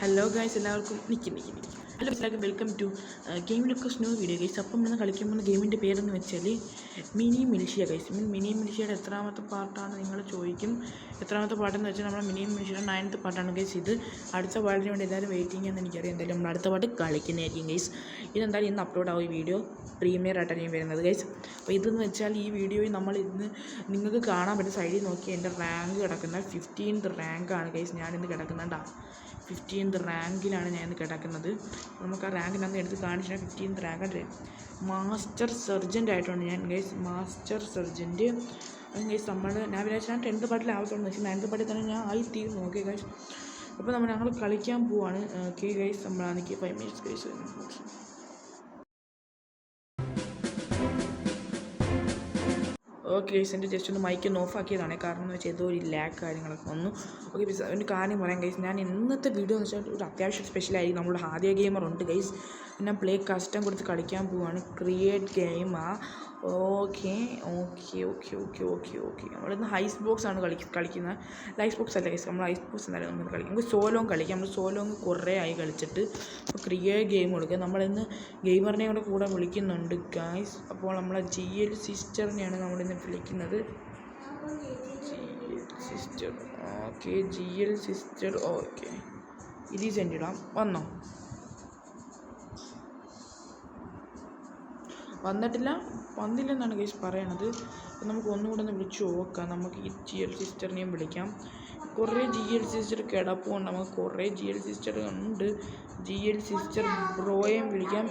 Hello guys, എല്ലാവർക്കും hello എല്ലാവർക്കും welcome to ഗെയിമിലൊക്കെ സ്നോ വീഡിയോ ഗൈസ്. അപ്പം ഇന്ന് കളിക്കുമ്പോൾ ഗെയിമിൻ്റെ പേരെന്ന് വെച്ചാൽ മിനി മിലിഷ്യ ഗൈസ്. മിനി മിലിഷ്യയുടെ എത്രാമത്തെ പാർട്ടാണ് നിങ്ങൾ ചോദിക്കും. എത്രാമത്തെ പാട്ടെന്ന് വെച്ചാൽ നമ്മുടെ മിനി മിലിഷ്യയുടെ 9th പാർട്ടാണ് ഗൈസ്. ഇത് അടുത്ത പാട്ടിന് വേണ്ടി എല്ലാവരും വെയിറ്റിംഗ് എന്ന് എനിക്കറിയാം. എന്തായാലും നമ്മൾ അടുത്ത പാട്ട് കളിക്കുന്നതായിരിക്കും ഗൈസ്. ഇതെന്തായാലും ഇന്ന് അപ്ലോഡ് ആവും ഈ വീഡിയോ. പ്രീമിയർ ആയിട്ടായിരിക്കും വരുന്നത് ഗൈസ്. അപ്പോൾ ഇതെന്ന് വെച്ചാൽ ഈ വീഡിയോയിൽ നമ്മൾ ഇന്ന് നിങ്ങൾക്ക് കാണാൻ പറ്റും സൈഡിൽ നോക്കി എൻ്റെ റാങ്ക് കിടക്കുന്ന 15th റാങ്കാണ് ഗൈസ്. ഞാനിന്ന് കിടക്കുന്നുണ്ടാ 15th റാങ്കിലാണ് ഞാൻ കിടക്കുന്നത്. നമുക്ക് ആ റാങ്കിനൊന്ന് എടുത്ത് കാണിച്ചാൽ 15th റാങ്ക് മാസ്റ്റർ സർജൻ്റ് ആയിട്ടുണ്ട് ഞാൻ ഗൈസ്. മാസ്റ്റർ സർജൻറ്റ് അത് ഗൈസ് ഞാൻ വിചാരിച്ചാൽ ഞാൻ 10th പാർട്ടിലാവത്തുള്ളൂ. പക്ഷേ 9th പാർട്ടിൽ തന്നെ ഞാൻ ആയി തീർന്നു. ഓക്കെ ഗൈസ്, അപ്പോൾ ഞങ്ങൾ കളിക്കാൻ പോവാണ്. ഓക്കെ ഗൈസ്, നമ്മളാണെങ്കിൽ 5 minutes ഗൈസ്. ഓക്കെ ഗൈസ്, എൻ്റെ ജസ്റ്റ് ഒന്ന് മൈക്കൊന്ന് ഓഫ് ആക്കിയതാണ്. കാരണം എന്ന് വെച്ചാൽ ഏതോ ഒരു ലാഗ് കാര്യങ്ങളൊക്കെ വന്നു. ഓക്കെ ഗൈസ്, ഒരു കാര്യം പറയാം ഗൈസ്. ഞാൻ ഇന്നത്തെ വീഡിയോ എന്ന് വെച്ചാൽ ഒരു അത്യാവശ്യം സ്പെഷ്യലായി. നമ്മുടെ ഹാദിയ ഗെയിമർ ഉണ്ട് ഗൈസ്. ഞാൻ പ്ലേ കസ്റ്റം കൊടുത്ത് കളിക്കാൻ പോവാണ്. ക്രിയേറ്റ് ഗെയിം ഓക്കെ നമ്മളിന്ന് ഹൈസ് ബോക്സ് ആണ് കളിക്കുന്നത്. ലൈസ് ബോക്സ് അല്ല ഗൈസ്, നമ്മൾ ഹൈസ് ബോക്സ് എന്നാലും നമ്മൾ കളിക്കും. നമുക്ക് സോലോങ് കളിക്കാം. നമ്മൾ സോലോങ് കുറേ ആയി കളിച്ചിട്ട്. അപ്പോൾ ക്രിയേറ്റ് ഗെയിം കൊടുക്കുക. നമ്മളിന്ന് ഗെയിമറിനെ കൂടെ വിളിക്കുന്നുണ്ട് ഗൈസ്. അപ്പോൾ നമ്മളെ GL സിസ്റ്ററിനെയാണ് നമ്മളിന്ന് വിളിക്കുന്നത്. Sister okay, GL sister okay. ഇത് സെൻഡ് ഇടാം. വന്നില്ലെന്നാണ് ഗൈസ് പറയണത്. അപ്പം നമുക്ക് ഒന്നുകൂടെ ഒന്ന് വിളിച്ച് നോക്കാം. നമുക്ക് ഈ GL സിസ്റ്ററിനെയും വിളിക്കാം. കുറേ GL സിസ്റ്റർ കിടപ്പുണ്ട്. നമുക്ക് കുറേ GL സിസ്റ്റർ ഉണ്ട്. GL സിസ്റ്റർ ബ്രോയെയും വിളിക്കാം,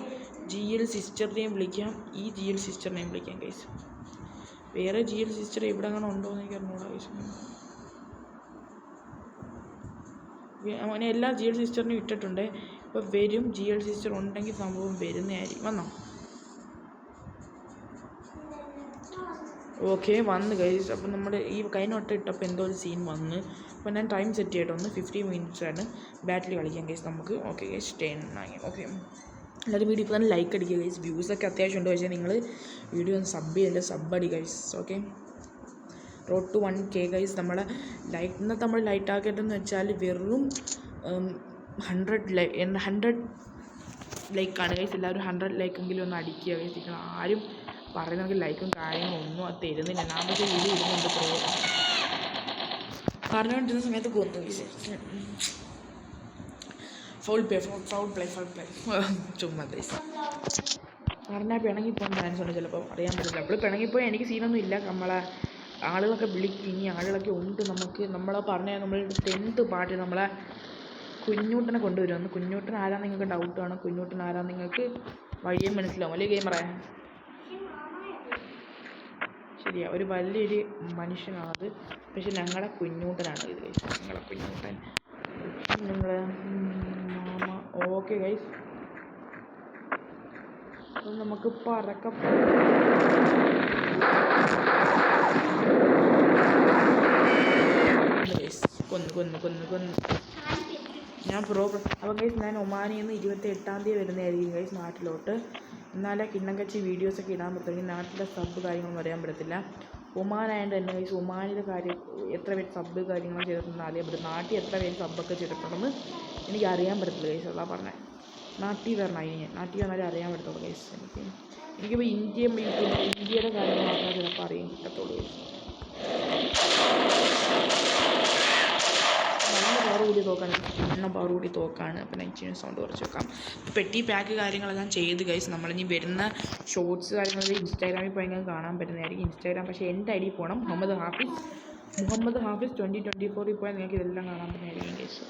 GL സിസ്റ്ററിനെയും വിളിക്കാം, ഈ GL സിസ്റ്ററിനെയും വിളിക്കാം ഗൈസ്. വേറെ GL സിസ്റ്റർ എവിടെ അങ്ങനെ ഉണ്ടോ എന്ന് എനിക്ക് അറിഞ്ഞൂടാ ഗൈസ്. അങ്ങനെ എല്ലാ GL സിസ്റ്ററിനും ഇട്ടിട്ടുണ്ട്. ഇപ്പോൾ വരും. GL സിസ്റ്റർ ഉണ്ടെങ്കിൽ സംഭവം വരുന്നതായിരിക്കും. വന്നോ? ഓക്കെ, വന്ന് ഗൈസ്. അപ്പം നമ്മുടെ ഈ കഴിഞ്ഞ ഇട്ടപ്പോൾ എന്തോ ഒരു സീൻ വന്ന്. അപ്പോൾ ഞാൻ ടൈം സെറ്റ് ചെയ്തിട്ട് 15 minutes ആണ് ബാറ്റിൽ കളിക്കാം ഗൈസ് നമുക്ക്. ഓക്കെ ഗൈസ്, 10 ആയി. ഓക്കെ, എല്ലാവരും വീഡിയോ ഇപ്പോൾ തന്നെ ലൈക്ക് അടിക്കുക ഗൈസ്. വ്യൂസൊക്കെ അത്യാവശ്യം ഉണ്ട്. പക്ഷേ നിങ്ങൾ വീഡിയോ ഒന്ന് സബ് ചെയ്യല്ലേ, സബ് അടി guys. Okay, road to 1K guys. നമ്മളെ ഇന്നത്തെ നമ്മൾ ലൈറ്റ് ടാർഗറ്റ് എന്ന് വെച്ചാൽ വെറും 100 ലൈക്കാണ് ഗൈസ്. എല്ലാവരും 100 ലൈക്കെങ്കിലും ഒന്ന് അടിക്കുക ഗൈസ്. നിങ്ങൾ ആരും പറയുന്നെങ്കിൽ ലൈക്കും കാര്യങ്ങളും ഒന്നും അത് തരുന്നില്ല. ഞാൻ പക്ഷേ വീഡിയോ ഇടുന്നുണ്ട്. പറഞ്ഞുകൊണ്ടിരുന്ന സമയത്ത് കൊന്നു ഗൈസ്. ഫൗൾ പ്ലേ ചുമ്മാ ഗൈസ്. പറഞ്ഞാൽ പിണങ്ങിപ്പോകാൻ ചാൻസ് ഉണ്ട് ചിലപ്പോൾ, അറിയാൻ പറ്റില്ല. അപ്പോൾ പിണങ്ങിപ്പോയി എനിക്ക് സീനൊന്നും ഇല്ല. നമ്മളെ ആളുകളൊക്കെ വിളിക്കും. ഇനി ആളുകളൊക്കെ ഉണ്ട്. നമ്മളെ പറഞ്ഞാൽ നമ്മൾ 10th പാർട്ടിൽ നമ്മളെ കുഞ്ഞൂട്ടനെ കൊണ്ടുവരുമെന്ന്. കുഞ്ഞൂട്ടൻ ആരാന്ന് നിങ്ങൾക്ക് ഡൗട്ട് ആണ്. കുഞ്ഞൂട്ടൻ ആരാന്ന് നിങ്ങൾക്ക് വഴിയെ മനസ്സിലാവും അല്ലേ ഗെയിമറേ? ശരിയാ, ഒരു വലിയൊരു മനുഷ്യനാണത്. പക്ഷെ ഞങ്ങളുടെ കുഞ്ഞൂട്ടനാണ് ഇത് ഗൈസ്. ഞങ്ങളുടെ കുഞ്ഞൂട്ടൻ നിങ്ങളെ മാമ. ഓക്കെ ഗൈസ്, അപ്പം നമുക്ക് പറക്കാം. കൊന്നു ഞാൻ അപ്പം ഗൈസ്, ഞാൻ ഒമാനിൽ നിന്ന് 28ാം തീയതി വരുന്നതായിരിക്കും ഗൈസ് നാട്ടിലോട്ട്. എന്നാലേ കിണ്ണങ്കച്ചി വീഡിയോസൊക്കെ ഇടാൻ പറ്റുമെങ്കിൽ നാട്ടിലെ സബ് കാര്യങ്ങളൊന്നും അറിയാൻ പറ്റത്തില്ല. ഒമാനായതുകൊണ്ട് തന്നെ ഗൈസ് ഒമാനിലെ കാര്യം എത്ര പേര് സബ് കാര്യങ്ങൾ ചെയ്തിട്ടുണ്ടെന്ന് അറിയാൻ പറ്റും. നാട്ടിൽ എത്ര പേര് സബ്ബൊക്കെ ചെയ്തിട്ടുണ്ടെന്ന് എനിക്ക് അറിയാൻ പറ്റത്തില്ല ഗൈസ്. അതാ പറഞ്ഞത്. നാട്ടിൽ വരണം. നാട്ടിൽ വന്നാലേ അറിയാൻ പറ്റത്തുള്ളൂ ഗൈസ്. എനിക്കിപ്പോൾ ഇന്ത്യയുടെ കാര്യങ്ങൾ മാത്രമേ ചിലപ്പോൾ അറിയാൻ പറ്റത്തുള്ളൂ ഗൈസ്. നല്ല പവർ കൂടി തോക്കാണ്. അപ്പം നെച്ചിന് സൗണ്ട് കുറച്ച് വെക്കാം. പെട്ടി പാക്ക് കാര്യങ്ങളെല്ലാം ചെയ്ത് ഗൈസ്. നമ്മളിനി വരുന്ന ഷോർട്സ് കാര്യങ്ങൾ ഇൻസ്റ്റാഗ്രാമിൽ പോയി കാണാൻ പറ്റുന്നതായിരിക്കും. ഇൻസ്റ്റാഗ്രാം പക്ഷേ എൻ്റെ ID പോകണം. മുഹമ്മദ് ഹാഫിസ് 2024 പോയാൽ നിങ്ങൾക്ക് ഇതെല്ലാം കാണാൻ പറ്റുന്നതായിരിക്കും ഗൈസ്.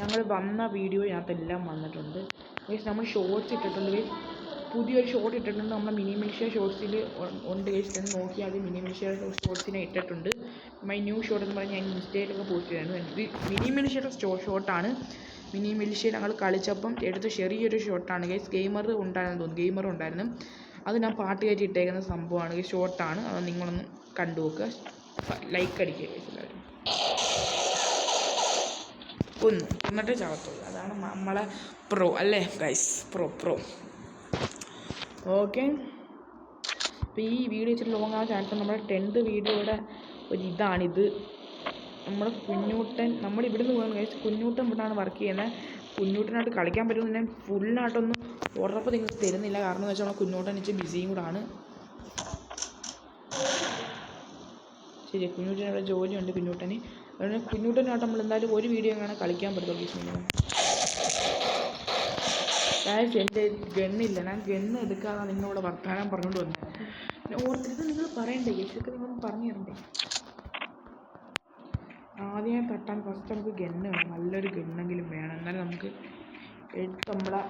ഞങ്ങൾ വന്ന വീഡിയോയിനകത്തെല്ലാം വന്നിട്ടുണ്ട് ഗൈസ്. നമ്മൾ ഷോർട്സ് ഇട്ടിട്ടുണ്ട് ഗൈസ്. പുതിയൊരു ഷോർട്ട് ഇട്ടിട്ടുണ്ട്. നമ്മുടെ മിനി മിലിഷ്യ ഷോർട്സിൽ ഉണ്ട് ഗൈസ്. എന്ന് നോക്കിയാൽ അത് മിനി മിലിഷ്യ ഷോർട്സിനെ ഇട്ടിട്ടുണ്ട്. മൈ ന്യൂ ഷോർട്ട് എന്ന് പറഞ്ഞാൽ ഞാൻ ഇൻസ്റ്റയിലൊക്കെ പോസ്റ്റ് ചെയ്തായിരുന്നു. ഇത് മിനി മിലിഷ്യയുടെ ഷോർട്ടാണ്. മിനി മിലിഷ്യ ഞങ്ങൾ കളിച്ചപ്പം എടുത്ത ചെറിയൊരു ഷോർട്ടാണ് ഗൈസ്. ഗെയിമർ ഉണ്ടായിരുന്നു. അത് ഞാൻ പാട്ട് കയറ്റി ഇട്ടേക്കുന്ന സംഭവമാണ് ഗൈസ്. ഷോർട്ടാണ്. അത് നിങ്ങളൊന്ന് കണ്ടു നോക്കുക. ലൈക്ക് അടിക്കുക ഗൈസ് എല്ലാവരും. എന്നിട്ടേ ചാവത്തുള്ളൂ. അതാണ് നമ്മളെ പ്രോ അല്ലേ ഗൈസ്. Pro okay. അപ്പോൾ ഈ വീഡിയോ ഇച്ചിരി ലോങ് ആകാൻ ചാൻസ്. നമ്മുടെ 10th വീഡിയോയുടെ ഒരിതാണിത്. നമ്മുടെ കുഞ്ഞൂട്ടൻ നമ്മളിവിടുന്ന് പോകുന്ന കഴിച്ച് കുഞ്ഞൂട്ടൻ ഇവിടെയാണ് വർക്ക് ചെയ്യുന്നത്. കുഞ്ഞൂട്ടനായിട്ട് കളിക്കാൻ പറ്റുമെന്ന് ഞാൻ ഫുള്ളായിട്ടൊന്നും ഉറപ്പ് നിങ്ങൾക്ക് തരുന്നില്ല. കാരണം എന്ന് വെച്ചാൽ നമ്മൾ കുഞ്ഞൂട്ടൻ ഇച്ചിരി ബിസിയും കൂടാണ്. ശരി, കുഞ്ഞൂട്ടനോട് ജോലിയുണ്ട് കുഞ്ഞൂട്ടന്. അതുകൊണ്ട് കുഞ്ഞൂട്ടനായിട്ട് നമ്മൾ എന്തായാലും ഒരു വീഡിയോ അങ്ങനെ കളിക്കാൻ പറ്റുള്ളൂ. എൻ്റെ ഗണ്ണില്ല, ഞാൻ ഗണ്ണ് എടുക്കാതെ നിങ്ങളോട് വർത്തമാനം പറഞ്ഞുകൊണ്ട് വന്നത്. ഓർത്തിട്ട് നിങ്ങൾ പറയണ്ടേ, ഇതൊക്കെ നിങ്ങൾ പറഞ്ഞു തരണ്ടേ. ആദ്യം തട്ടാൻ ഫസ്റ്റ് നമുക്ക് ഗണ്ണ് വേണം, നല്ലൊരു ഗണ്ണെങ്കിലും വേണം. എന്നാലും നമുക്ക് എടുത്ത് നമ്മളെ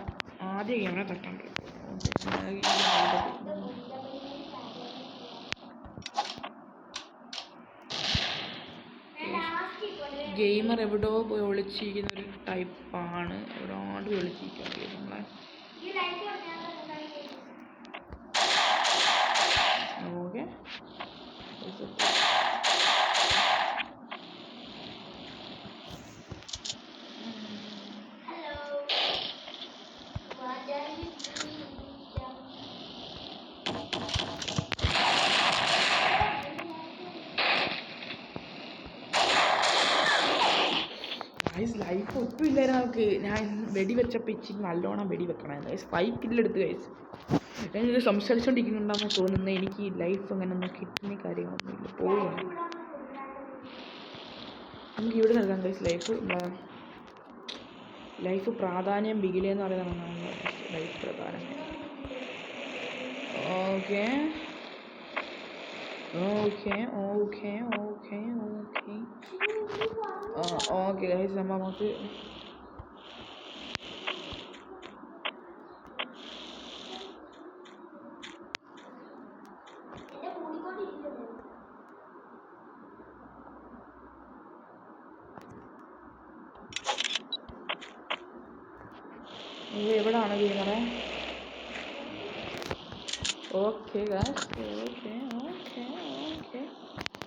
ആദ്യം ഗെയിമിനെ തട്ടാൻ പറ്റും. ഗെയിമർ എവിടെയോ പോയി ഒളിച്ചിരിക്കുന്ന ഒരു ടൈപ്പാണ്, എവിടെയാണ്ട് ഒളിച്ചിരിക്കുന്നത് നമ്മളെ. ഓക്കെ, ലൈഫ് ഒട്ടും ഇല്ലായിരുന്നു നമുക്ക്. ഞാൻ വെടിവെച്ചപ്പോൾ ഇച്ചിരി നല്ലോണം വെടിവെക്കണമായിരുന്നു. 5 കില്ലെടുത്ത് കഴിച്ചു. ഞാനിത് സംസാരിച്ചുകൊണ്ടിരിക്കുന്നുണ്ടാകുമ്പോൾ തോന്നുന്നത് എനിക്ക് ലൈഫ് അങ്ങനെ ഒന്നും കിട്ടുന്ന കാര്യങ്ങളൊന്നുമില്ല, പോവുകയാണ്. നമുക്ക് ഇവിടെ നൽകാം ഗൈസ്. ലൈഫ് പ്രാധാന്യം ബിഗിലെന്ന് പറയുന്നതാണ് ലൈഫ് പ്രാധാന്യം. Okay okay okay okay okay okay guys, നമുക്ക് എവിടാണ് ഗെയിമറെ? Okay guys, okay okay okay.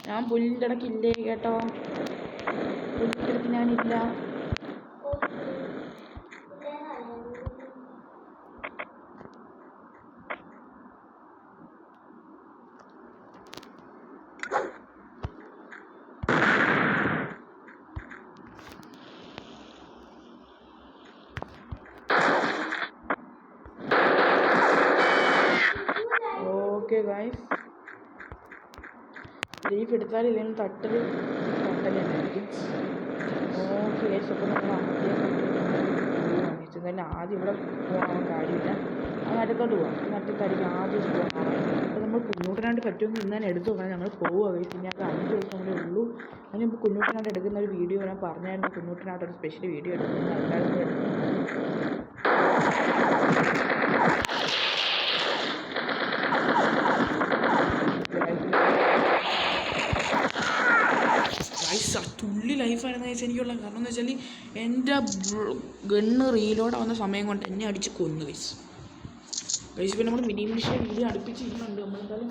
ഞാൻ പുല്ലിൻ്റെ ഇടയ്ക്ക് ഇല്ലേ കേട്ടോ, പുല്ലിൻ്റെ ഇടയ്ക്ക് ഞാനില്ല. ഓക്കെ ഗൈസ്, ലീഫ് എടുത്താലില്ലെങ്കിൽ തട്ടലുണ്ടായിരിക്കും. ഓക്കെ ഗൈസ്, അപ്പോൾ നമ്മൾ ആദ്യം ആദ്യം ഇവിടെ പോകാൻ കാര്യമില്ല, അത് അടുത്തോട്ട് പോകാം. മറ്റത്തായിരിക്കും ആദ്യം പോകാൻ. അപ്പോൾ നമ്മൾ കുഞ്ഞൂട്ടനായിട്ട് പറ്റുമെങ്കിൽ ഇന്ന് തന്നെ എടുത്തു പോകണം. ഞങ്ങൾ പോവുക ഗൈസ്, ഇനി അത് 5 ദിവസം കൂടെ ഉള്ളൂ. അതിനിപ്പോൾ കുഞ്ഞൂട്ടനായിട്ട് എടുക്കുന്ന ഒരു വീഡിയോ ഞാൻ പറഞ്ഞായിരുന്നു. കുഞ്ഞൂട്ടനായിട്ടൊരു സ്പെഷ്യൽ വീഡിയോ എടുക്കുന്നത് എല്ലാവർക്കും എടുക്കും. തുള്ളി ലൈഫായിരുന്നു ഗൈസ് എനിക്കുള്ള. കാരണം എന്ന് വെച്ചാൽ എൻ്റെ ഗണ്ണ് റീലോഡാവുന്ന സമയം കൊണ്ട് എന്നെ അടിച്ച് കൊന്നു ഗൈസ്. ഇപ്പോൾ നമ്മൾ മിനിമിനിഷ്യ വീഡിയോ അടുപ്പിച്ചിരിക്കുന്നുണ്ട്. നമ്മളെന്തായാലും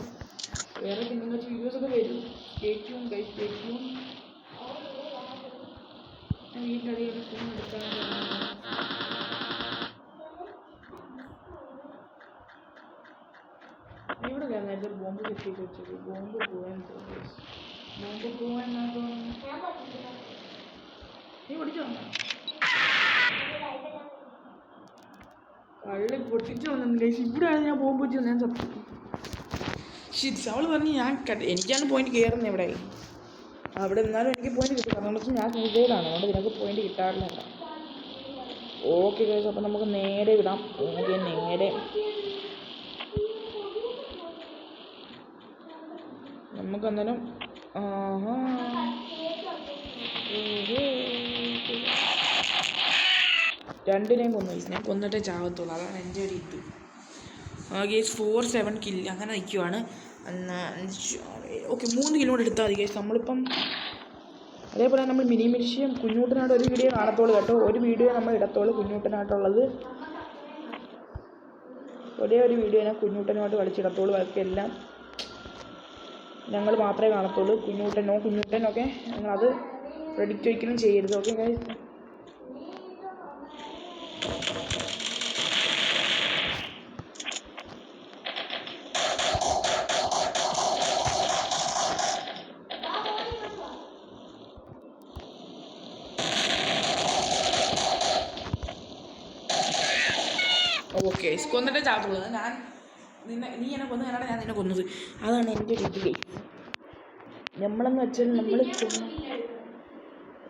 വേറെ എന്തെങ്കിലും വീഡിയോസൊക്കെ വരും. സ്റ്റേറ്റ്യൂൺ ഗൈസ്, സ്റ്റേറ്റ്യൂൺ. ഞാൻ വീട്ടിൻ്റെ അടിയിൽ ഫോൺ എടുക്കാൻ ഇവിടെ നേരത്തെ ബോംബ് സെറ്റ് ചെയ്ത് വെച്ചത്. ബോംബ് പോകാൻ എന്നാ തോന്നുന്നു. നീ പൊട്ടിച്ചു വന്നോ? കള്ളി പൊട്ടിച്ചു വന്നു ഗൈസ്. ഇവിടെയാണ് ഞാൻ ബോംബ് വെച്ച് ഞാൻ സത്യം. അവൾ പറഞ്ഞ് എനിക്കാണ് പോയിന്റ് കയറുന്നത് ഇവിടെ. അവിടെ നിന്നാലും എനിക്ക് പോയിന്റ് കിട്ടും. കാരണം വെച്ചാൽ ഞാൻ സൂസൈഡാണ്, അതുകൊണ്ട് നിനക്ക് പോയിന്റ് കിട്ടാറില്ല. ഓക്കെ ഗൈസ്, അപ്പം നമുക്ക് നേരെ വിടാം. നേരെ നമുക്ക് അന്നേരം രണ്ടിനെയും കൊന്നു ഗൈസ്. ഞാൻ കൊന്നിട്ടേ ചാവത്തുള്ളൂ, അതാണ് എൻ്റെ ഒരു ഇത്. ഗൈസ് 4-7 കില്ല് അങ്ങനെ നിൽക്കുവാണ്. ഓക്കെ, 3 കിലോമീറ്റർ എടുത്താൽ മതി ഗൈസ്. നമ്മളിപ്പം അതേപോലെ നമ്മൾ മിനിമിനിഷ്യം കുഞ്ഞൂട്ടനായിട്ട് ഒരു വീഡിയോ കാണത്തോളൂ കേട്ടോ. ഒരു വീഡിയോ നമ്മൾ ഇടത്തോളൂ കുഞ്ഞൂട്ടനായിട്ടുള്ളത്. ഒരേ ഒരു വീഡിയോ ഞാൻ കുഞ്ഞൂട്ടനുമായിട്ട് കളിച്ചിടത്തോളൂ. ബാക്കിയെല്ലാം ഞങ്ങൾ മാത്രമേ കാണത്തുള്ളൂ. കുഞ്ഞൂട്ടനൊക്കെ ഞങ്ങളത് പ്രെഡിക്റ്റ് ഒരിക്കലും ചെയ്യരുത്. ഓക്കെ ഗൈസ്, ഓക്കെ കൊന്നിട്ടേ ചാത്തുള്ളൂ. നീ എന്നെ കൊന്നു കണ്ടാണ് ഞാൻ നിന്നെ കൊന്നത്. അതാണ് എൻ്റെ ഒരു ഇത്. നമ്മളെന്ന് വെച്ചാൽ നമ്മൾ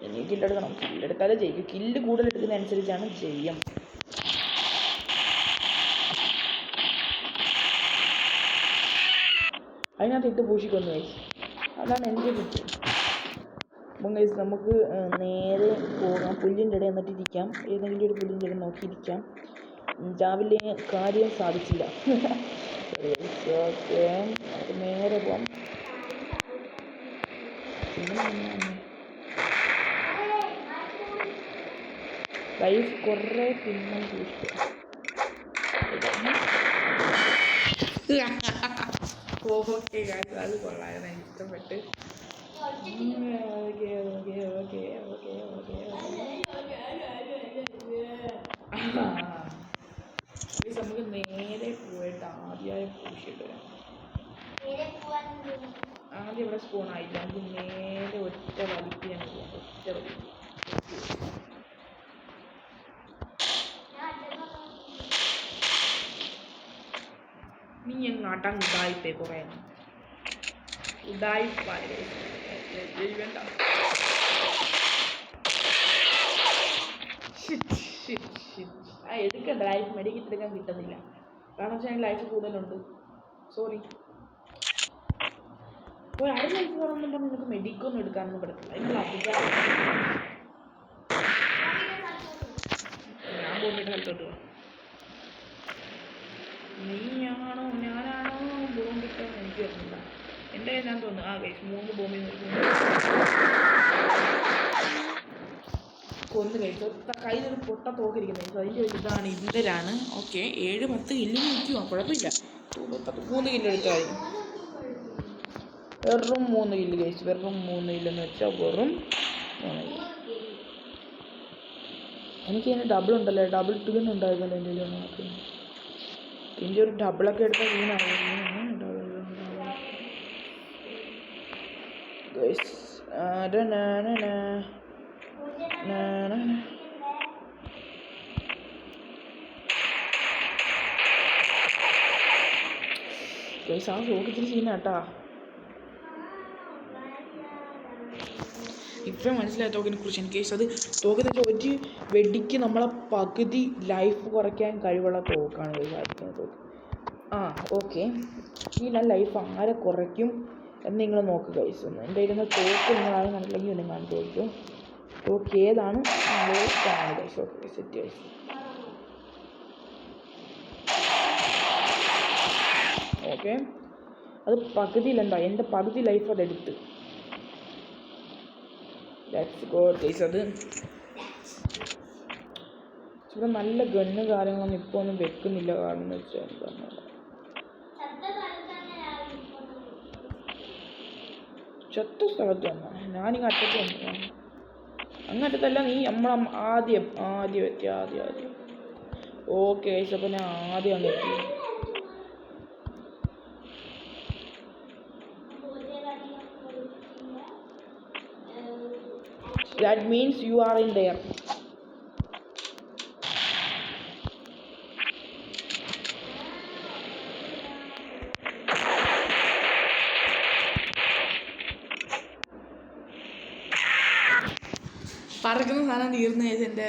ഇനി കില്ലെടുക്കണം. കില്ലെടുത്താലേ ജയിക്കും. കില്ല് കൂടുതൽ എടുക്കുന്ന അനുസരിച്ചാണ് ജയം. അതിനകത്ത് ഇട്ട് പൂഷിക്കൊന്നു ഗൈസ്. അതാണ് എൻ്റെ കിട്ട്. അപ്പം ഗൈസ് നമുക്ക് നേരെ പോകാം. പുല്ലിൻ്റെ ഇടയിൽ എന്നിട്ട് ഇരിക്കാം. ഏതെങ്കിലും ഒരു പുല്ലിൻ്റെ ഇടയിൽ നോക്കിയിരിക്കാം. രാവിലെ കാര്യം സാധിച്ചില്ല. ഓക്കെ, നമുക്ക് നേരെ പോകാം. ലൈഫ് കുറേ പിന്നെ ഓക്കെ ഗൈസ്, അത് കൊള്ളായിരുന്നു. എനിക്ക് ഇഷ്ടപ്പെട്ട്. നമുക്ക് നേരെ പോയിട്ട് ആദ്യമായി പൂശിയിട്ട് വരാം. ആദ്യം ഇവിടെ സ്പൂൺ ആയില്ല. നമുക്ക് നേരെ ഒറ്റ വലിക്ക് ഞാൻ പോകാം. ഒറ്റ വലിക്ക് നീ എങ്ങാട്ടാ ഉടായിപ്പേ കുറേ ഉടായിപ്പായ വേണ്ട. എടുക്കണ്ട. ലൈഫ് മെഡിക്കറ്റ് എടുക്കാൻ കിട്ടുന്നില്ല. കാരണം വെച്ചാൽ ലൈഫ് കൂടുതലുണ്ട്. സോറി. അപ്പോൾ അടുത്ത ലൈഫ് പറയുന്നുണ്ടെങ്കിൽ നിങ്ങൾക്ക് മെഡിക്കൊന്നും എടുക്കാനൊന്നും പറ്റത്തില്ല. നിങ്ങൾ അധികം ഞാൻ പോയിട്ട് സ്ഥലത്തോട്ട് പോകാം. നീയാണോ ഞാനാണോ ബോംബ് കിട്ടുമെന്ന് എനിക്ക് വരുന്നില്ല. എൻ്റെ ഞാൻ തോന്നുന്നു. ഗൈസ് 3 ബോംബിൽ കൊന്ന് കഴിച്ചു. കയ്യിലൊരു പൊട്ട തോക്കിരിക്കുന്നത്. അതിൻ്റെ ഒരു ഇതാണ് ഇതിലാണ്. ഓക്കെ, 7-10 കില്ലിന് നിൽക്കുമോ? കുഴപ്പമില്ല. 3 കില്ല് എടുത്താൽ വെറും 3 കില്ല് കഴിച്ചു. വെറും 3 കില്ലെന്ന് വെച്ചാൽ വെറും 3 കില്ല്. എനിക്ക് അതിന് ഡബിൾ ഉണ്ടല്ലോ. ഡബിൾ ട്വിൻ ഉണ്ടായിരുന്നല്ലോ എൻ്റെ കയ്യിൽ. ഇതിൻ്റെ ഒരു ഡബിളൊക്കെ എടുത്താൽ വീണായിരുന്നു. ആ സോക്കിച്ചിരി സീനാട്ടാ. ഇപ്പം മനസ്സിലായ തോക്കിനെ കുറിച്ച് എനിക്ക്. അത് തോക്കെന്ന് വെച്ചാൽ ഒരു വെടിക്ക് നമ്മളെ പകുതി ലൈഫ് കുറയ്ക്കാൻ കഴിവുള്ള തോക്കാണ് വിചാരിക്കുന്ന തോക്ക്. ഓക്കെ, ഈ ഞാൻ ലൈഫ് ആരെ കുറയ്ക്കും എന്ന് നിങ്ങൾ നോക്കുക ഗൈസ്. എൻ്റെ ഇരുന്ന തോക്ക് നിങ്ങളാണ് കണ്ടില്ലെങ്കിൽ ഒന്നും കാണും. തോക്ക് ഏതാണ് നിങ്ങൾ കാണുക guys. Okay, set guys. Okay, അത് പകുതിയിലുണ്ടോ? എൻ്റെ പകുതി ലൈഫ് അതെടുത്ത്. Let's go guys. അത് ഇവിടെ നല്ല ഗണ്ണ് കാര്യങ്ങളൊന്നും ഇപ്പോൾ ഒന്നും വെക്കുന്നില്ല. കാരണം എന്ന് വെച്ചാൽ എന്താണ്, ചത്ത സ്ഥലത്ത് വന്ന ഞാനിങ്ങ് അറ്റത്ത് വന്നു. അങ്ങറ്റത്തല്ല, നീ ആദ്യം എത്തി. ആദ്യം ഓക്കെ ഗൈസ്. അപ്പോൾ ഞാൻ ആദ്യം അങ്ങ് എത്തി. That means you are in there. പറക്കുന്ന സാധനം തീർന്നു എൻ്റെ.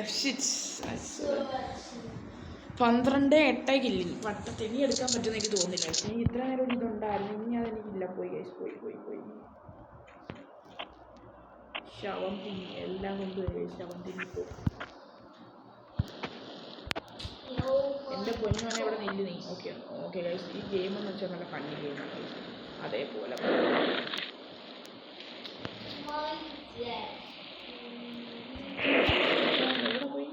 12-8 കില്ലിൽ പട്ടത്തെനി എടുക്കാൻ പറ്റുമെന്ന് എനിക്ക് തോന്നുന്നില്ല. പക്ഷേ ഇത്ര നേരം ഇതുണ്ടായിരുന്നു. ഇനി അതെനിക്കില്ല. പോയി ഗൈസ്, പോയി. ശവം തിന്നി എല്ലാം കൊണ്ടുവരും. ശവം തിന്നിപ്പോ എൻ്റെ പൊന്നുമോനെ ഇവിടെ നെല്ല് നീ. ഓക്കെ ഗൈസ്, ഈ ഗെയിം എന്ന് വെച്ചാൽ നല്ല ഫണ്ണി ഗെയിമാണ്. അതേപോലെ എവിടെ പോയി?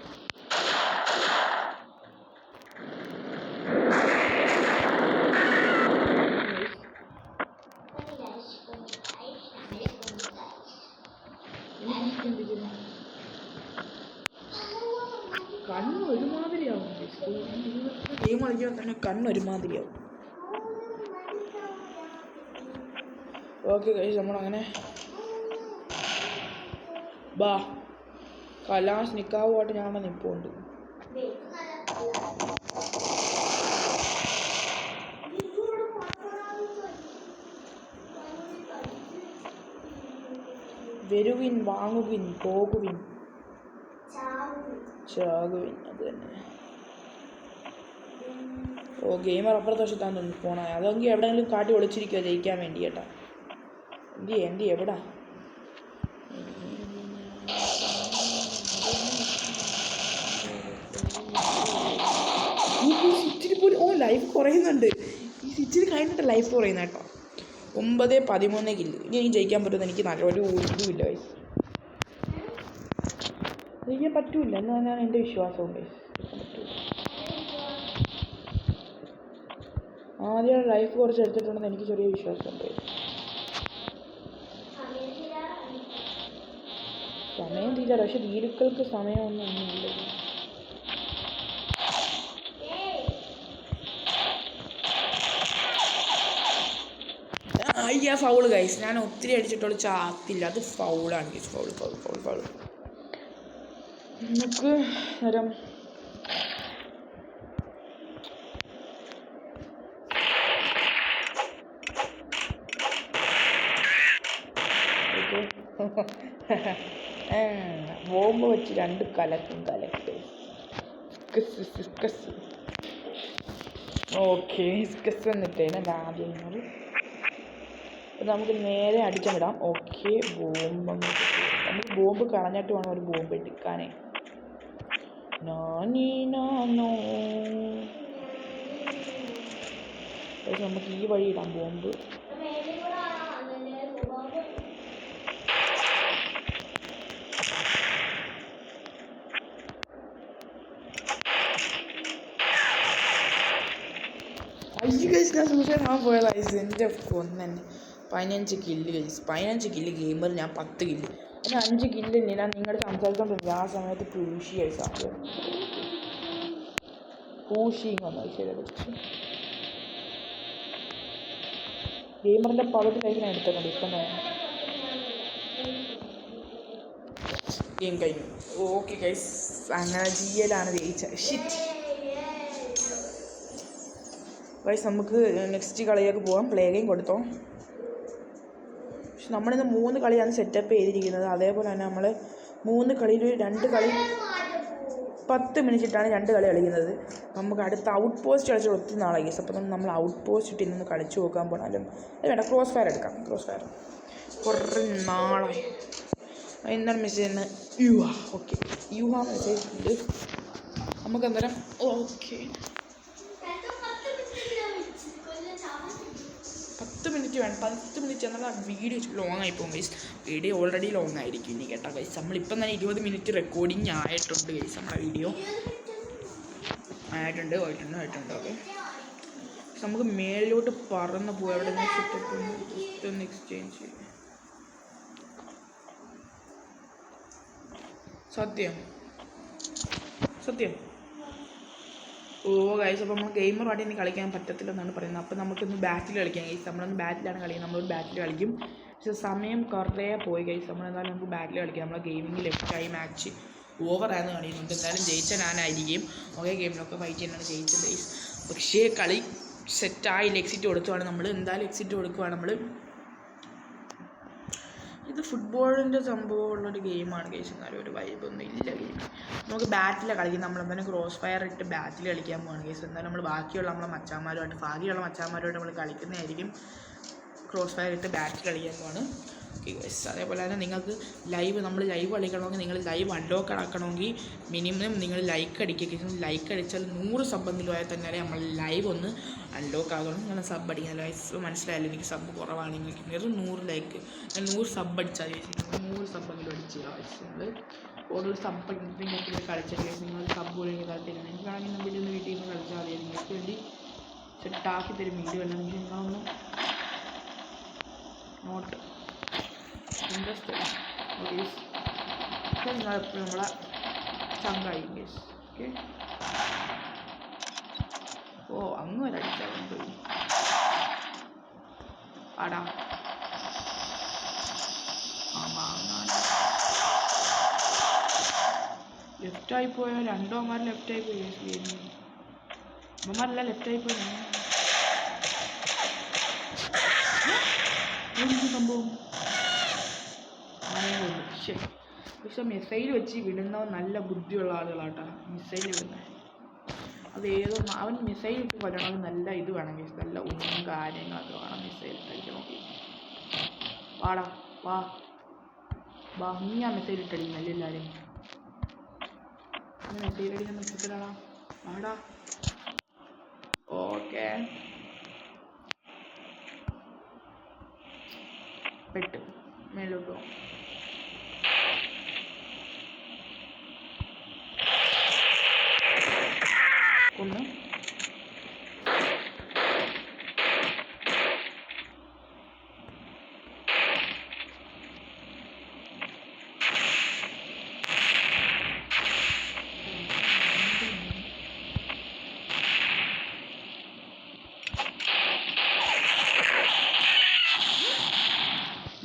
കണ്ണൊരുമാതിരിയാവും. ഗെയിം കളിക്കുമ്പോൾ തന്നെ കണ്ണൊരുമാതിരിയാവും. ഓക്കെ ഗൈസ്, നമ്മളങ്ങനെ കലാസ് നിക്കാവുമായിട്ട് ഞാൻ നിൽപ്പുണ്ട്. വരുവിൻ, വാങ്ങുവിൻ, പോകുവിൻ, ചാകുവിൻ. അത് തന്നെ. ഓ, ഗെയിമർ അപ്പുറത്തെ വശത്താന്ന് തോന്നുന്നു പോണേ. അതെങ്കിൽ എവിടെയെങ്കിലും കാട്ടി ഒളിച്ചിരിക്കുക ജയിക്കാൻ വേണ്ടി കേട്ടാ. എന്തി എവിടാ? സിറ്റിയിൽ പോലും ലൈഫ് കുറയുന്നുണ്ട്. ഈ സിറ്റിയിൽ കഴിഞ്ഞിട്ട് ലൈഫ് കുറയുന്ന കേട്ടോ. 9-13 കില്ല്. ഇനി എനിക്ക് ജയിക്കാൻ പറ്റുമെന്ന് എനിക്ക് നല്ലൊരു ഇതുമില്ല ഗൈസ്. ജയിക്കാൻ പറ്റൂല എന്നാണ് എൻ്റെ വിശ്വാസം ഗൈസ്. ആദ്യം ലൈഫ് കുറച്ച് എടുത്തിട്ടുണ്ടെന്ന് എനിക്ക് ചെറിയ വിശ്വാസമുണ്ട്. സമയം തീരാ, പക്ഷെ വീടുകൾക്ക് സമയമൊന്നും ഒന്നുമില്ല. അയ്യാ ഫൗള് ഗൈസ്. ഞാൻ ഒത്തിരി അടിച്ചിട്ടുള്ള ചാത്തില്ല. അത് ഫൗളാണ് ഗൈസ്. ഫൗൾ. നമുക്ക് നേരം ബോംബ് വെച്ച് 2 കലക്ട്. ഓക്കെ, എന്നിട്ടേനെ ആദ്യം നമുക്ക് നേരെ അടിക്കാൻ വിടാം. ഓക്കെ, നമുക്ക് ബോംബ് കളഞ്ഞിട്ട് വേണം ഒരു ബോംബ് എടുക്കാനേ. നമുക്ക് ഈ വഴി ഇടാം ബോംബ്. ഞാൻ പോയത് ഐസ് എൻ്റെ കൊന്നെ 15 കില്ല് ഗൈസ്. 15 കില്ല് ഗെയിമർ, ഞാൻ 10 കില്ല്. പിന്നെ 5 കില്ല് ഞാൻ നിങ്ങളുടെ സംസാരിച്ചോണ്ടിരുന്നത് ആ സമയത്ത് പൂഷി ഐസാണ്. പൂഷിങ് വന്നു ശരി. ഗെയിമറിൻ്റെ പകുതി ലൈഫ് ഞാൻ എടുത്തിട്ടുണ്ട്. ഇപ്പം ഗെയിം കഴിഞ്ഞു. ഓക്കെ ഗൈസ്, അങ്ങനെ GL ജയിച്ചത്. ഷിറ്റ് ഗൈസ്, നമുക്ക് നെക്സ്റ്റ് കളിയൊക്കെ പോകാം. പ്ലേ ഗെയിം കൊടുത്തോ. പക്ഷെ നമ്മളിന്ന് 3 കളിയാണ് സെറ്റപ്പ് ചെയ്തിരിക്കുന്നത്. അതേപോലെ തന്നെ നമ്മൾ 3 കളിയിൽ 2 കളി 10 മിനിറ്റ് ഇട്ടാണ് 2 കളി കളിക്കുന്നത്. നമുക്ക് അടുത്ത ഔട്ട് പോസ്റ്റ് കളിച്ചാൽ ഒത്തിരി നാളായി ഗൈസ്. അപ്പം നമ്മൾ ഔട്ട് പോസ്റ്റ് ഇട്ട് ഇന്ന് കളിച്ച് നോക്കാൻ പോകണം. അത് വേണ്ട, ക്രോസ് ഫയർ എടുക്കാം. കുറേ നാളായി. എന്താണ് മെസ്സേജ് തന്നെ ഓക്കെ മെസ്സേജ് ഉണ്ട്. നമുക്ക് അന്നേരം ഓക്കെ 10 മിനിറ്റ് വേണം. 10 മിനിറ്റ് എന്നാൽ വീഡിയോ ലോങ് ആയി പോകും ഗൈസ്. വീഡിയോ ഓൾറെഡി ലോങ് ആയിരിക്കും ഇനി കേട്ടോ ഗൈസ്. നമ്മളിപ്പം തന്നെ 20 മിനിറ്റ് റെക്കോർഡിങ് ആയിട്ടുണ്ട് ഗൈസ്. നമ്മുടെ വീഡിയോ ആയിട്ടുണ്ട്. ഓക്കെ, നമുക്ക് മേളിലോട്ട് പറന്ന് പോകാം. എവിടെ ജസ്റ്റ് ഒന്ന് എക്സ്ചേഞ്ച് ചെയ്യും. സത്യം ഓ ഗൈസ്, അപ്പോൾ നമ്മൾ ഗെയിമറുമായിട്ട് ഇനി കളിക്കാൻ പറ്റത്തില്ലെന്നാണ് പറയുന്നത്. അപ്പോൾ നമുക്കൊന്ന് ബാറ്റിൽ കളിക്കാം ഗൈസ്. നമ്മളൊന്ന് ബാറ്റിലാണ് കളിക്കുന്നത്. നമ്മളൊരു ബാറ്റിൽ കളിക്കും. പക്ഷേ സമയം കുറേ പോയി ഗൈസ്. നമ്മളെന്തായാലും നമുക്ക് ബാറ്റിൽ കളിക്കാം. നമ്മളെ ഗെയിമിംഗ് ലെഫ്റ്റായി മാച്ച് ഓവറായെന്ന് കളിയുന്നുണ്ട്. എന്തായാലും ജയിച്ച ഞാനായിരിക്കും. ഒരേ ഗെയിമിലൊക്കെ ഫൈറ്റ് ചെയ്യാനാണ് ജയിച്ചത് ഗൈസ്. പക്ഷേ കളി സെറ്റായില്ല. എക്സിറ്റ് കൊടുക്കുവാണ് നമ്മൾ. എന്തായാലും എക്സിറ്റ് കൊടുക്കുവാണ് നമ്മൾ. ഇത് ഫുട്ബോളിൻ്റെ സംഭവമുള്ളൊരു ഗെയിമാണ് ഗൈസ്. എന്നാലും ഒരു വൈബൊന്നും ഇല്ല ഗെയിം. നമുക്ക് ബാറ്റിലാണ് കളിക്കുന്നത്. നമ്മളെന്തായാലും ക്രോസ് ഫയർ ഇട്ട് ബാറ്റിൽ കളിക്കാൻ പോവാണ് ഗൈസ്. എന്തായാലും നമ്മൾ ബാക്കിയുള്ള നമ്മളെ മച്ചാന്മാരുമായിട്ട് നമ്മൾ കളിക്കുന്നതായിരിക്കും. ക്രോസ് ഫയർ ഇട്ട് ബാറ്റിൽ കളിക്കാൻ പോവാണ് ഗൈസ്. അതേപോലെ തന്നെ നിങ്ങൾക്ക് നമ്മൾ ലൈവ് കളിക്കണമെങ്കിൽ നിങ്ങൾ ലൈവ് അൺലോക്ക് ആക്കണമെങ്കിൽ മിനിമം നിങ്ങൾ ലൈക്ക് അടിക്കുക. ലൈക്ക് അടിച്ചാൽ 100 സബ്ബെങ്കിലും ആയാൽ തന്നെ നമ്മൾ ലൈവ് ഒന്ന് അൺലോക്ക് ആകണം. നിങ്ങൾ സബ് അടിക്കണം. ലൈഫ് മനസ്സിലായാലും എനിക്ക് സബ് കുറവാണ്. നിങ്ങൾക്ക് 100 ലൈക്ക് 100 സബ് അടിച്ചാൽ 100 സബ്ബെങ്കിലും അടിച്ച് നിങ്ങൾ കൂടുതൽ സബ് നിങ്ങൾക്ക് കളിച്ചാൽ നിങ്ങൾ സബ് പോലും എനിക്ക് താല്പര്യം. എനിക്കാണെങ്കിൽ നമ്മൾ ഇന്ന് വീട്ടിൽ നിന്ന് കളിച്ചാൽ മതി. നിങ്ങൾക്ക് വേണ്ടി സെറ്റാക്കി തരും വീഡിയോ എല്ലാം. നിങ്ങളൊന്ന് നോട്ട് ഇൻട്രസ്റ്റ് നിങ്ങളെപ്പോഴും നമ്മളെ ചങ്കായി ഗൈസ്. ഓക്കെ, ഓ അങ്ങ് വരെ അടിച്ചാൽ പോയി ആടാ. ലെഫ്റ്റായി പോയോ? 2 അമ്മമാർ ലെഫ്റ്റായി പോയി. അമ്മമാരല്ല ലെഫ്റ്റായി പോയി. സംഭവം പക്ഷെ മിസൈൽ വെച്ച് വിടുന്നവൻ നല്ല ബുദ്ധിയുള്ള ആളുകളാട്ടാ മിസൈൽ വിടുന്നത്. അത് ഏതോ അവൻ മിസൈൽ ഇട്ട് കൊല്ലണമെങ്കിൽ നല്ല ഇത് വേണമെങ്കിൽ നല്ല ഒന്നും കാര്യങ്ങളൊക്കെ വേണം മിസൈൽ ഇട്ടടിക്കാൻ നോക്കി. വാടാ വാ വാ, നീ ആ മിസൈൽ ഇട്ടടിക്കുന്നല്ലേ എല്ലാവരും. മെസ്സേജ് അടിക്കുന്ന മെസ്സേജിലാടാ ആടാ. ഓക്കെ പെട്ട് മേലോട്ട് പോകും. ഒന്ന്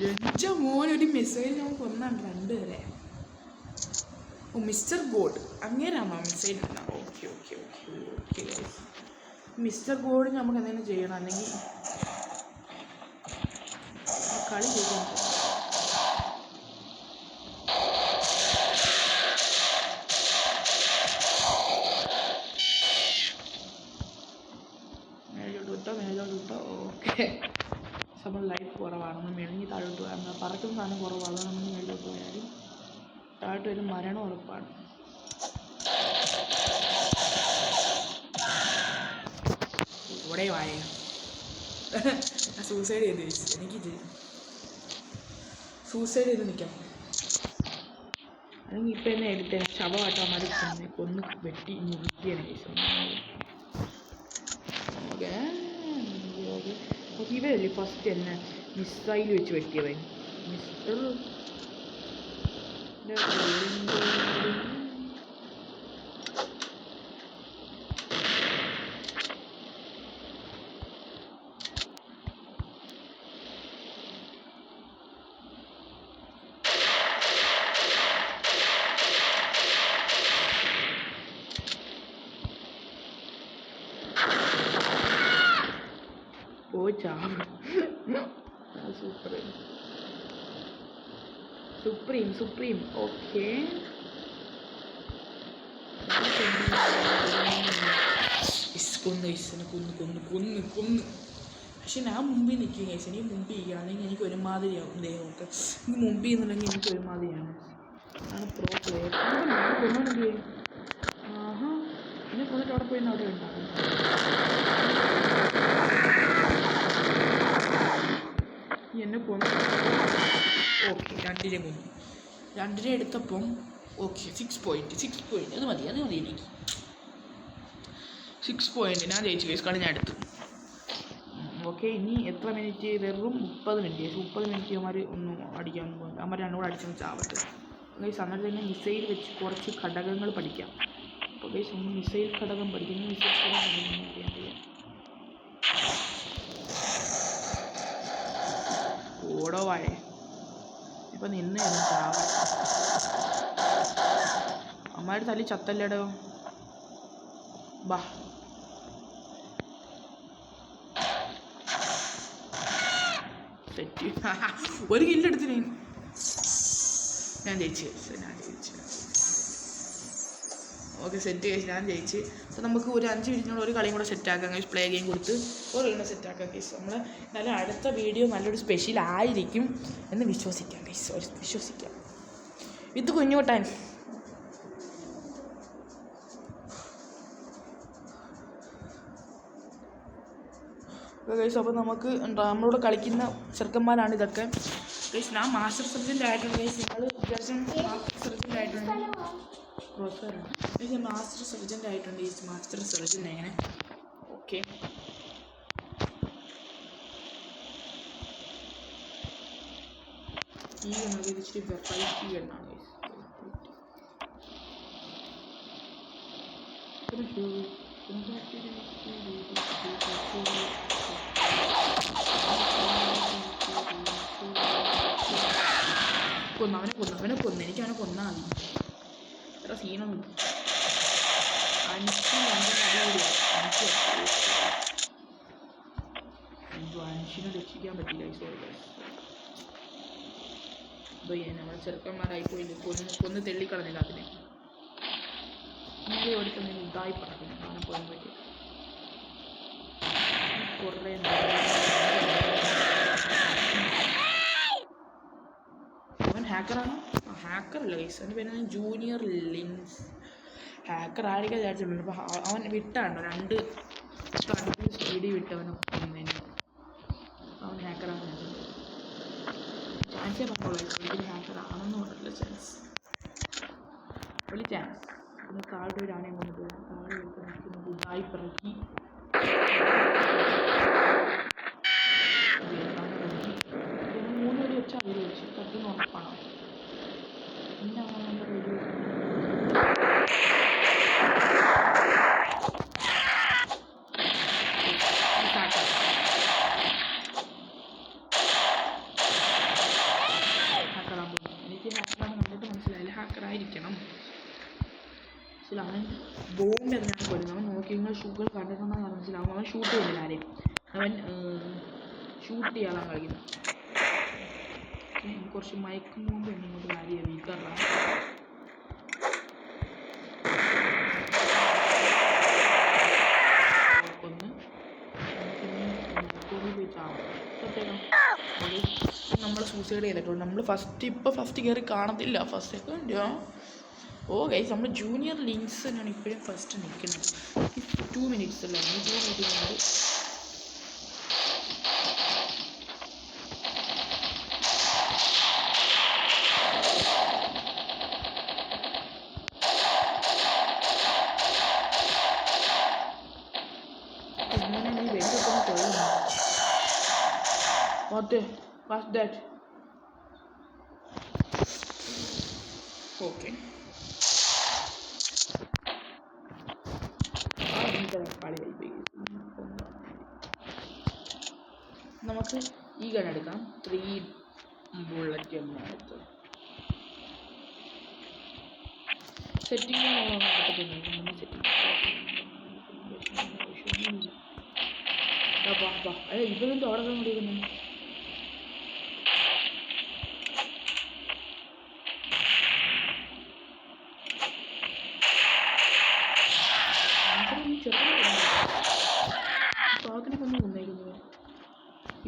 എൻ്റെ മോനൊരു മിസൈൽ നമുക്ക് ഒന്നാണ് രണ്ടുപേരെ. ഓ മിസ്റ്റർ ഗോഡ് അങ്ങനെയാണോ മിസൈൽ ഇടുന്നത്? Okay okay okay okay mister ഗോഡിന് നമുക്ക് എന്തെങ്കിലും ചെയ്യണം, അല്ലെങ്കിൽ കളി ചെയ്യണം. മേലോട്ട് വിട്ടോ മേലോട്ട് വിട്ടോ. ഓക്കെ നമ്മൾ ലൈഫ് കുറവാണ്, നമ്മൾ മെലിഞ്ഞ് താഴോട്ട് പോയാൽ പറക്കുന്ന സാധനം കുറവാണ്. നമ്മൾ മേലോട്ട് പോയാലും താഴോട്ട് വരും മരണം ഉറപ്പാണ്. ഇവിടെ വായ സൂസൈഡ് ചെയ്ത് എനിക്കിത് സൂസൈഡ് ചെയ്ത് നിൽക്കാം. അല്ലെങ്കിൽ ഇപ്പം എന്നെ എടുത്തേ ശവമാട്ടന്മാർ കൊന്ന് വെട്ടി മുറിക്കുകയാണ് കേസ്. ഓക്കെ ഇവരല്ലേ ഫസ്റ്റ് എന്നെ മിസൈൽ വെച്ച് വെട്ടിയവൻ മിസ്റ്റർ. ഓ ചാവ് സൂപ്പർ സുപ്രീം സുപ്രീം. ഓക്കെ കൊന്ന് കഴിച്ചനെ കൊന്ന് കൊന്ന് കൊന്ന് കൊന്ന്. പക്ഷെ ഞാൻ മുമ്പിൽ നിൽക്കുക കഴിച്ചു. എനിക്ക് മുമ്പിൽ ചെയ്യുകയാണെങ്കിൽ എനിക്ക് ഒരുമാതിരിയാവും ദേഹമൊക്കെ. എനിക്ക് മുമ്പിൽ നിന്നുണ്ടെങ്കിൽ എനിക്ക് ഒരുമാതിരിയാണ്. ആണ് പ്രോ പ്ലെയർ. കൊന്നോണെങ്കിലേ ആഹാ എന്നെ കൊന്നിട്ട് അവിടെ പോയി അവിടെ ഉണ്ടാകും. എന്നെ കൊന്നു. ഓക്കെ രണ്ടിനെ കൊന്നു. രണ്ടിനെ എടുത്തപ്പം ഓക്കെ 6 പോയിന്റ് അത് മതി എനിക്ക് 6 പോയിന്റ് ഞാൻ ജയിച്ചു കേസ്. കളി ഞാൻ എടുത്തു. ഓക്കെ ഇനി എത്ര മിനിറ്റ്? വെറും 30 മിനിറ്റ്. 30 മിനിറ്റ് അവന്മാർ ഒന്നും അടിക്കാൻ പോകും. അവന്മാർ രണ്ടും കൂടെ അടിച്ചൊന്ന് ചാവട്ടെ ഗൈസ്. അന്നേരം തന്നെ മിസൈൽ വെച്ച് കുറച്ച് ഘടകങ്ങൾ പഠിക്കാം. അപ്പോൾ ഗൈസ് ഒന്ന് മിസൈൽ ഘടകം പഠിക്കുന്നു. മിസൈൽ ഘടകം അറിയാം. ഓടോ വാഴേ ഇപ്പം നിന്ന് ചാവ. അമ്മയുടെ തല്ലി ചത്തല്ലേടോ. ബാ സെറ്റ്. ഒരു കില്ലെടുത്തിന് ഞാൻ ജയിച്ചു. ഓക്കെ സെറ്റ് കേസ് ഞാൻ ജയിച്ച്. അപ്പോൾ നമുക്ക് ഒരു 5 മിനിറ്റിനുള്ള ഒരു കളിയും കൂടെ സെറ്റാക്കാം കേസ്. പ്ലേ ഗെയിം കൊടുത്ത് ഒരു കളിയും കൂടെ സെറ്റാക്കാം കേസ്. നമ്മൾ നല്ല അടുത്ത വീഡിയോ നല്ലൊരു സ്പെഷ്യൽ ആയിരിക്കും എന്ന് വിശ്വസിക്കാം കേസ്. വിശ്വസിക്കാം. ഇത് കുഞ്ഞുട്ടാൻ ഗൈസ്. അപ്പോൾ നമുക്ക് നമ്മളോട് കളിക്കുന്ന ചെറുക്കന്മാരാണ് ഇതൊക്കെ ഗൈസ്. ഞാൻ മാസ്റ്റർ സർജൻ്റ് ആയിട്ടുണ്ട് ഗൈസ്. നിങ്ങൾ അത്യാവശ്യം മാസ്റ്റർ സർജൻ്റ് ആയിട്ടുണ്ട്. ഞാൻ മാസ്റ്റർ സർജൻ്റ് ആയിട്ടുണ്ട് ഗൈസ്. മാസ്റ്റർ സർജൻ്റ് എങ്ങനെ ഓക്കെ. ഈ എന്നത് ഇച്ചിരി വെറൈറ്റി എന്നാണ് ഗൈസ്. അവനെ കൊന്നു എനിക്ക് അവനെ കൊന്നാൽ മതി. എത്ര സീനൊന്നും അൻഷിനെ രക്ഷിക്കാൻ പറ്റില്ല. സോറി നമ്മൾ ചെറുക്കന്മാരായി പോയില്ല, കൊന്ന് തെള്ളിക്കളഞ്ഞില്ല അതിനെ. ഇങ്ങനെ ഓടിക്കുന്ന ഇതായി പറക്കുന്നു കാണാൻ പോകാൻ പറ്റി കുറേ. അവൻ ഹാക്കറാണ്? ഹാക്കറല്ല ഗൈസ്, അവൻ്റെ പേര് ജൂനിയർ ലിൻസ്. ഹാക്കർ ആയിരിക്കും വിചാരിച്ചിട്ടുണ്ട്. അപ്പോൾ അവൻ വിട്ടാണ്ടോ 2 സ്പീഡിൽ വിട്ടവനെ കൊന്നതിന്. അവൻ ഹാക്കറാണ്. ചാൻസേ പറഞ്ഞോളൂ, ഒരിക്കലും ഹാക്കറാണെന്ന് പറഞ്ഞില്ല. വലിയ ചാൻസ്. പിന്നെ താഴെ ഒരു ആനയും കൊണ്ട് പോകും. താഴെ നിൽക്കുന്നത് ഇതായി പിറക്കി 3 വെടി വെച്ചാൽ അവർ വെച്ച് കത്തുന്ന ഉറപ്പാണ്. പിന്നെ അവൻ നമ്മുടെ വെടി ഹാക്കറാൻ പോകുന്നു. എനിക്ക് ഹാക്കറാണ് കണ്ടിട്ട് മനസ്സിലായില്ല, ഹാക്കറായിരിക്കണം. പക്ഷേ അവൻ ബോംബ് എറിഞ്ഞാണ് കൊല്ലുന്നത്. അവൻ നോക്കി നിങ്ങൾ ഷൂകൾ കണ്ടിട്ടുണ്ടെന്ന് മനസ്സിലാവും. അവൻ ഷൂട്ട് ചെയ്യുന്നില്ല ആരെയും, അവൻ ഷൂട്ട് ചെയ്യാനാണ് കളിക്കുന്നത്. കുറച്ച് മയക്കും ബോംബ് ഇങ്ങോട്ട് കാര്യം വീക്കാറാണ്. നമ്മൾ സൂസൈഡ് ചെയ്തിട്ടുണ്ട്. നമ്മൾ ഫസ്റ്റ് കയറി കാണത്തില്ല, ഫസ്റ്റ് സെക്കൻഡ്. ഓ ഗൈസ്, നമ്മൾ ജൂനിയർ ലിങ്സ് തന്നെയാണ് ഇപ്പോഴും ഫസ്റ്റ് നിൽക്കുന്നത്. 2 മിനിറ്റ്സ് അല്ല, 2 മിനിറ്റ് കൊണ്ട് What's that? Okay. നമുക്ക് ഈ ഗൺ എടുക്കാം. 3 ബുള്ളറ്റ് എന്നെടുത്ത് സെറ്റിംഗ് ഇവരെന്ത് അവിടെ കൊണ്ടിരിക്കുന്നത്? പാകത്തിനെ കൊന്നു കൊന്നേക്കുന്നത്.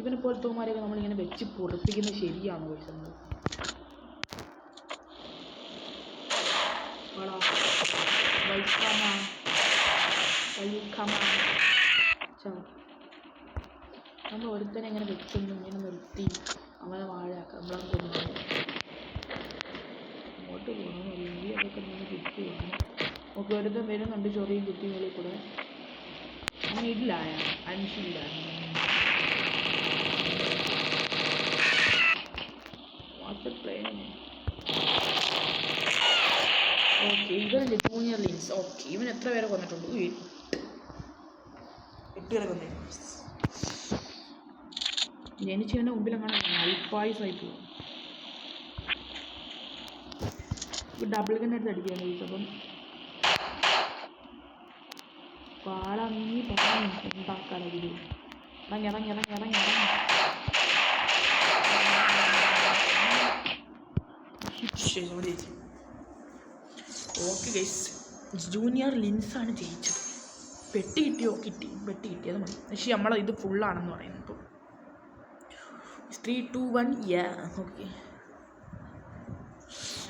ഇവനെ പോലത്തവന്മാരെയൊക്കെ നമ്മളിങ്ങനെ വെച്ച് പൊറപ്പിക്കുന്നത് ശരിയാണോ? ചോദിച്ചത് നമ്മൾ ഒരുത്തനെ ഇങ്ങനെ വെച്ചൊന്നും ഇങ്ങനെ നിർത്തി അവനെ വാഴയാക്കാം. നമ്മളെ കൊന്നു അങ്ങോട്ട് പോകണമെന്നില്ലെങ്കിൽ അതൊക്കെ നമ്മൾ കുത്തി വേണം. നമുക്ക് ഒരുത്തൻ വരുന്നുണ്ട് ചൊറിയും കുത്തി മേളിൽ കൂടെ. അങ്ങനെ ഇല്ല, അൻഷില്ല. ഓക്കെ, ഇവനല്ലേ ജൂനിയർ ലിൻസ്. ഓക്കെ, ഇവൻ എത്ര പേരെ കൊന്നിട്ടുണ്ട്? 8 പേരെ കൊന്നിട്ടുണ്ട്. ജനിച്ചവൻ്റെ മുമ്പിലെങ്ങനെ അൽപ്പായുസായി പോകും. ഡബിൾ ഗണ്ണെടുത്ത് അടിക്കുകയാണ് ചോദിച്ചപ്പം പാളങ്ങി ഉണ്ടാക്കാറില്ല. ഇറങ്ങി ഓക്കെ ഗൈസ്, ജൂനിയർ ലിൻസാണ് ജയിച്ചത്. പെട്ടി കിട്ടിയോ? പെട്ടി കിട്ടിയത് മതി. പക്ഷേ നമ്മളെ ഇത് ഫുള്ളാണെന്ന് പറയുന്നത്. ഇപ്പോൾ 3, 2, 1 ഓക്കെ.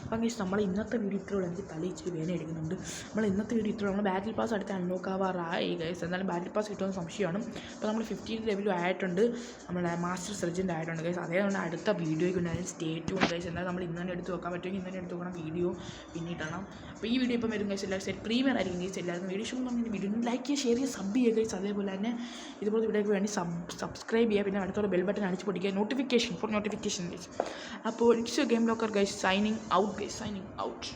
അപ്പം ഗൈസ്, നമ്മൾ ഇന്നത്തെ വീഡിയോ ഇത്രയുള്ള. എനിക്ക് തല ഇച്ചിരി വേദന എടുക്കുന്നുണ്ട്. നമ്മൾ ഇന്നത്തെ വീഡിയോ ഇത്രയുള്ള. നമ്മൾ ബാറ്റിൽ പാസ് അടുത്ത് അൺലോക്കാവാറായി ഗൈസ്. എന്നാലും ബാറ്റിൽ പാസ് കിട്ടുമെന്ന് സംശയമാണ്. അപ്പോൾ നമ്മൾ 15 ലെവലും ആയിട്ടുണ്ട്. നമ്മളെ മാസ്റ്റർ സർജൻ്റ് ആയിട്ടുണ്ട് ഗൈസ്. അതേപോലെ അടുത്ത വീഡിയോയ്ക്ക് ഉണ്ടായാലും സ്റ്റേ ട്യൂൺ ഗൈസ്. എന്നാലും നമ്മൾ ഇന്ന് തന്നെ എടുത്ത് വെക്കാൻ പറ്റുമെങ്കിൽ ഇന്ന് തന്നെ എടുത്ത് വെക്കണം. വീഡിയോ പിന്നീടാണ്. അപ്പോൾ ഈ വീഡിയോ ഇപ്പം വരും ഗൈസ്. എല്ലാവരും സെറ്റ് പ്രീമിയർ ആയിരിക്കും ഗൈസ്. എല്ലാവർക്കും വീഡിയോ ഇഷ്ടം പറഞ്ഞാൽ വീഡിയോ ലൈക്ക് ചെയ്യുക, ഷെയർ ചെയ്യുക, സബ് ചെയ്യുക ഗൈസ്. അതേപോലെ തന്നെ ഇതുപോലെ വീഡിയോയ്ക്ക് വേണ്ടി സബ്സ്ക്രൈബ് ചെയ്യുക. പിന്നെ അടുത്തുള്ള ബെൽ ബട്ടൺ അടിച്ച് പൊടിക്കുക, നോട്ടിഫിക്കേഷൻ ഗൈസ്. അപ്പോൾ it's game locker guys, signing out.